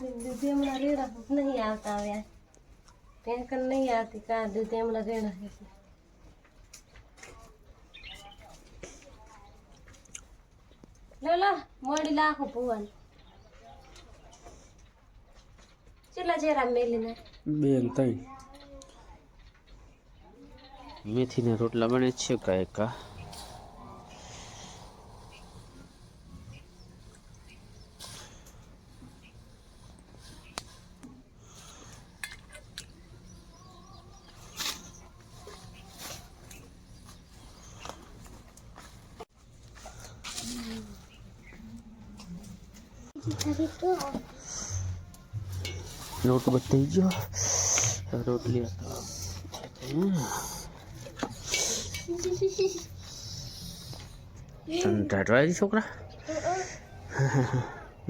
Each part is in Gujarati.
दूधी हमारा रेड़ा नहीं आता है टेंशन नहीं आती का दूधी हमारा रेड़ा है लो लो मोड़ी लाखों पुआन चला चेहरा मेली ने બેન તઈ મેથીના રોટલા બને છે કાયકા रोट बताई जो रोटली ટાટવાય છોકરા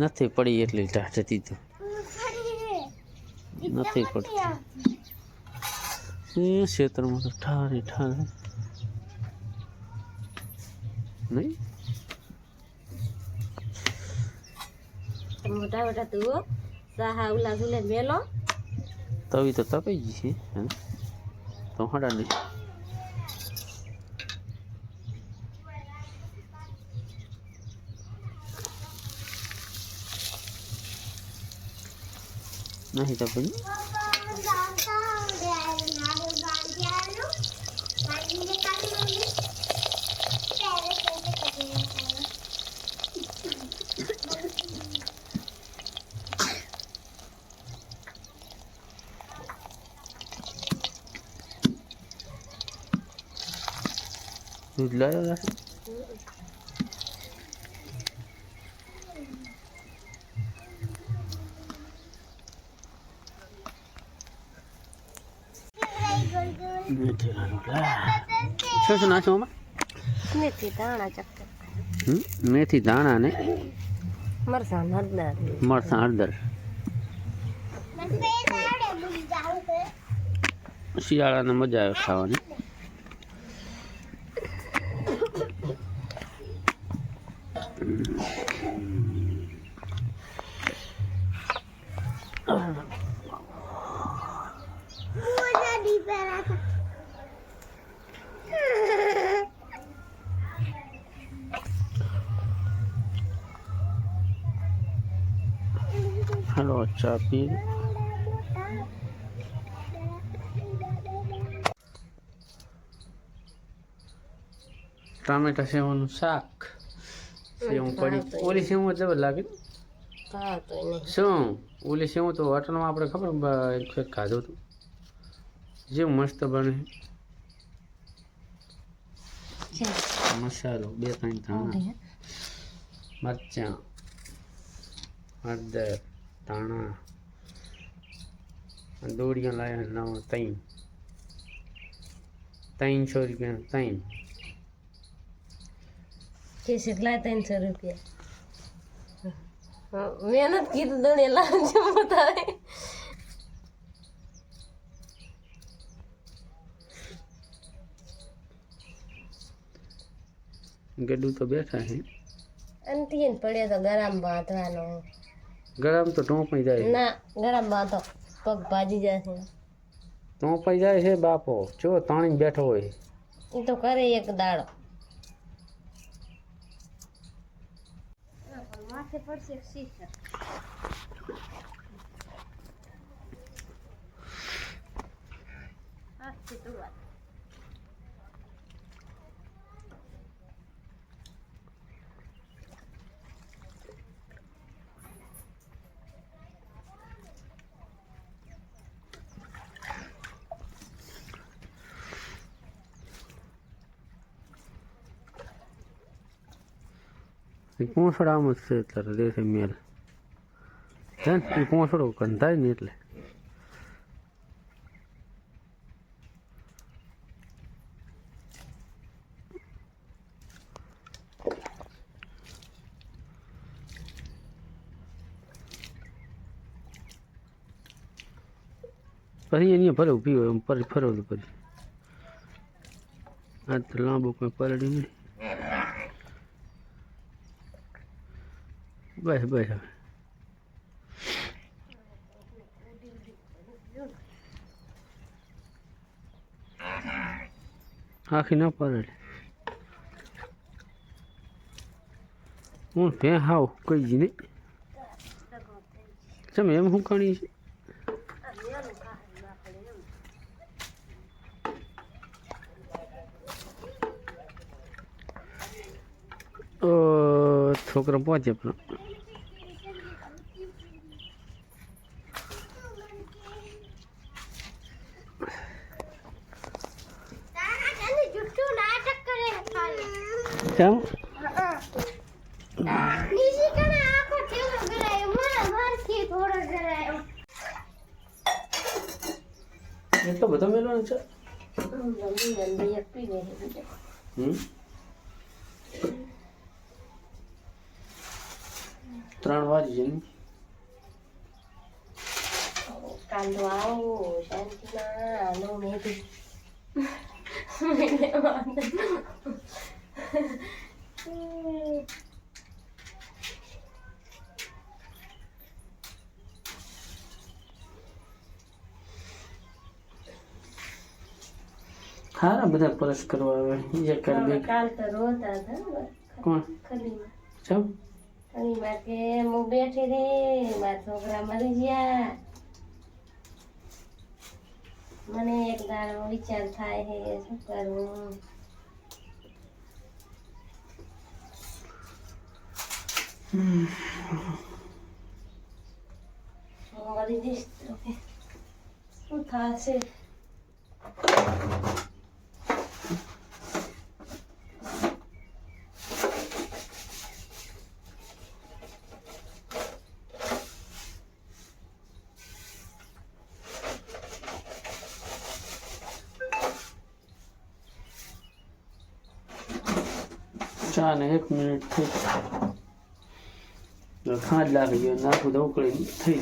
નથી પડી એટલી ટાટ હતી તો નથી પડતી એ ક્ષેત્રમાં તો ઠારે ઠારે નહીં मोटा मोटा तू साहा उला झूले मेलो તવી તો તપાઈ ગઈ છે તો હડા નહીં नहीं तो भाई दूध लाया શું નાખો આમાં मेथी दाना चक्कर મેથી દાણા ને मरसान हरदा મરચાં હળદર શિયાળાને મજા આવે ખાવાની हेलो अच्छा पी टामेटा सेवનું શાક સેવ પડી ઓલી સેવ જબર લાગે હા તો નહીં શું ઓલી સેવ તો હોટલમાં આપણે ખબર ખાધું હતું જેવું મસ્ત બને મસાલો 2-3 ધાણા મરચાં હળદર ધાણા દોડિયા લાયા 300 રૂપિયા 3 कैसे लाए 300 रुपया मेहनत की तो दौड़े लाज बताए गड्डू तो बैठा है अंतिन पड़े तो गरम बांधवानो गरम तो टोपाई जाए ना गरम बांधो पग भाजी जाए टोपाई जाए है बापो जो ताणी बैठो હોય એ તો કરે એક દાડો માથે પડશે શીખર આખી તો વાત પોસડામાં છે એટલે દેશે મેલ છે ને એ પોસડો કંધાય ને એટલે પછી એની ફરવું પીવો એમ ફરવું પછી આ તો લાંબુ કોઈ પલડી નહીં બસ બસ હવે આખી ન પડે હું ભે હાવ કઈ જ નહીં તમે એમ શું કણી છે છોકરા પહોંચે પણ કેમ એટલો બધો મેળવાનો છે 3 વાગે છે કાંદો આવો શાંતિમાં નો મેથી હારા બધા પરસ કરવા આવે એ કર દે કાલ તો રોતા હતા કોણ ખલીમાં ચમ ખલીમાં કે હું બેઠી રે મારા છોકરા મરી ગયા મને એક દાડો વિચાર થાય હે શું કરું મરી જઈશ તો શું થશે ચા ને 1 મિનિટ થઈ ખાંડ લાગી ગયો નાખું તો ઉકળી થઈ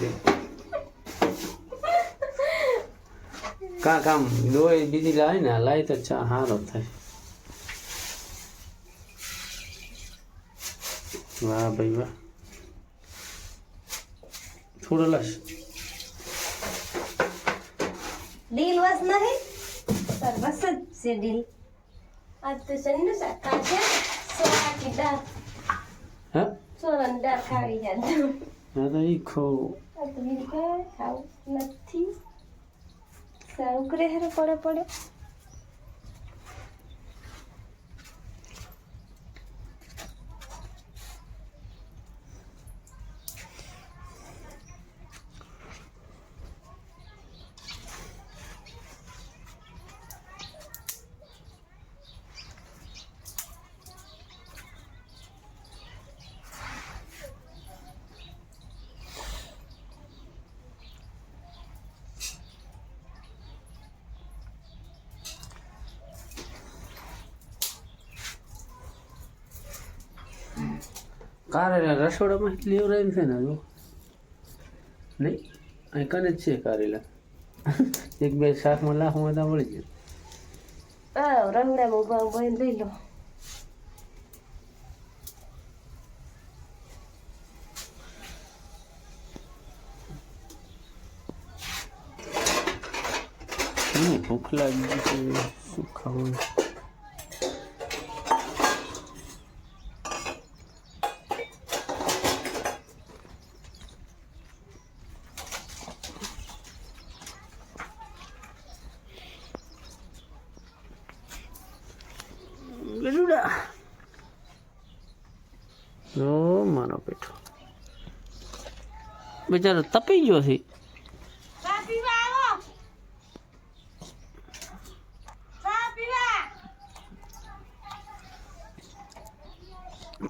જાય કામ લોહી બીજી લાવી ને લાવી તો ચા સારો થાય વાહ ભાઈ વાહ થોડો લસ ડીલ વસ નહીં સર બસ જ છે ડીલ આજ તો શનિનો શાકા છે સોરાની દાળ હા સોરાની દાળ ખાવી જાય હા તો ઈ ખો આ તો બીજું કાંઈ ખાવું નથી સારું કરે હેરો પડે કારેલા રસોડામાં લેવરાય છે ને હજુ નહીં અહીં કને જ છે કારેલા 1-2 શાકમાં લાખમાં તો મળી જાય રંગડામાં ઉભા ઉભા લઈ લો ભૂખ લાગી છે શું ખાવાનું મારો પેટો બિચારો તપી ગયો છે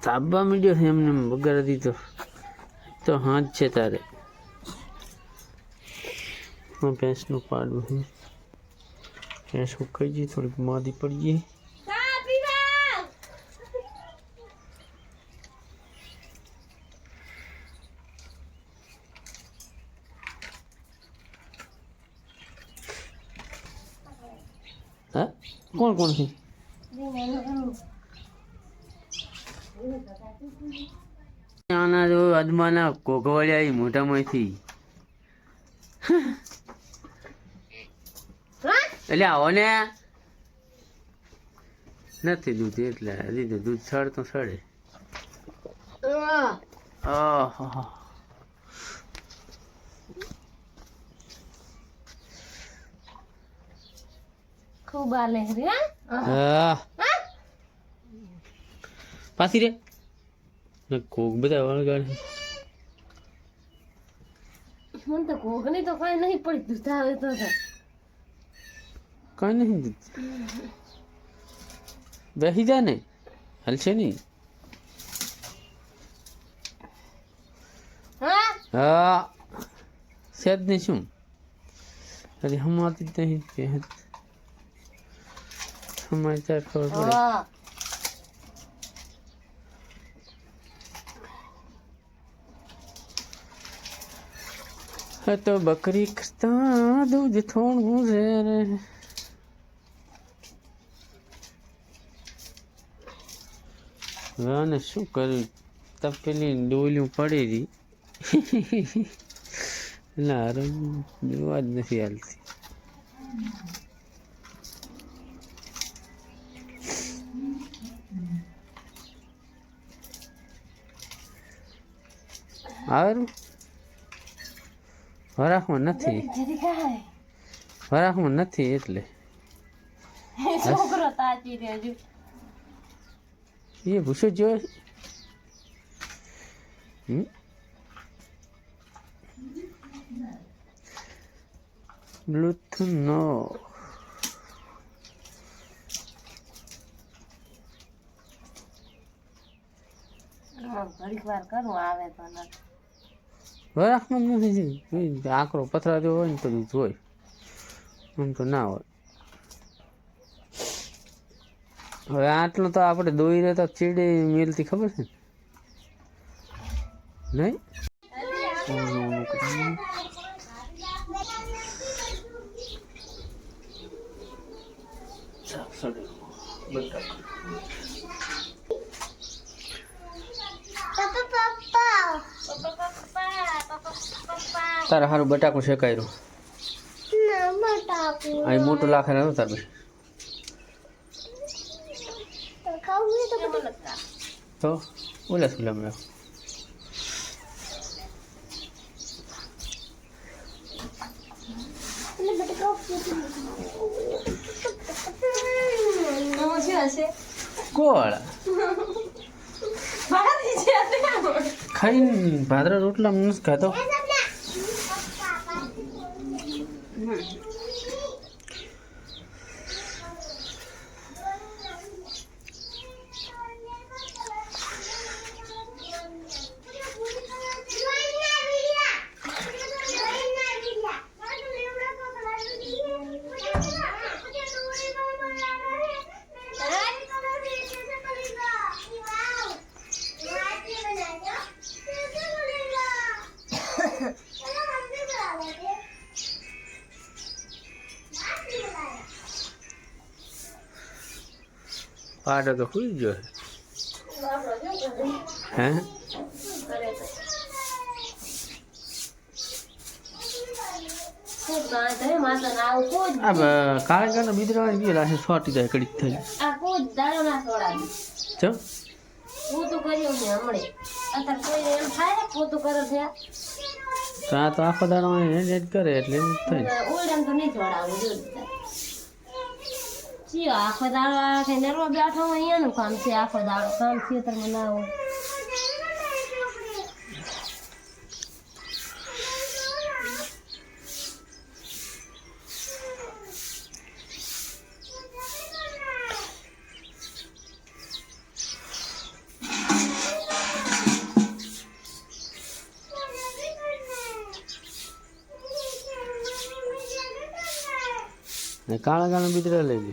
તાબા મીડ્યો છે એમને વગર હતી તો હાથ છે તારે ભેંસનું પાડવું છે ભેંસ ઉકાઈ ગઈ થોડીક માદી પડી ગઈ હા કોણ કોણ છે આના જો અદમાના કોકવાળિયા મોટામાંથી એટલે આવો ને નથી દૂધ એટલે દીધું દૂધ સડ તો સડે. ખૂબ આલે રે પાછી રે કોક બધા વળગાડે. મને તો કોકની તો કઈ નહીં પડી દૂધ આવે તો કઈ નહીં દૂધ બેસી જા ને હાલશે નહીં. હા સેજ નહીં શું અરે હમાતી જ નહીં કે સમાચાર ખબર પડે. તો બકરી કરતા દૂધ થોડું છે રે. અને શું કર્યું તપેલી ડોલ્યું પડી રહી ના જોવા જ નથી હાલતી. આવે વરાખમાં નથી વરાખમાં નથી એટલે છોકરો તાચી દે હજુ એ ભૂસો જોયો બ્લુથ નો ઘડીક વાર કરું આવે તો વરાખમાં નથી. આકરો પથરા જેવો હોય ને તો દૂધ હોય આમ તો ના હોય. હવે આટલું તો આપણે દોઈ રહે તો ચીડી મિલતી ખબર છે નહીં. તારા સારું બટાકું શેકાયું અહીં મોટું લાખે રહ્યું તાર ભાઈ તો ઓલા સુલામ રહ્યો. કોળ ખાઈને ભાદરા રોટલા નથી ખાતો. પાડો તો ખુઈ ગયો હે કાળે કાળે બીજરા ગયેલા છે છોટી જાય કડીક થઈ ચો તો આ તો આખો દાડો એડ કરે એટલે એમ થાય. આખો દાડો નરવા બેઠો હોય અહીંયાનું કામ છે. આખો દાડો કામ ખેતરમાં ના હોય. કાળા કાળા બીજરા લઈ લે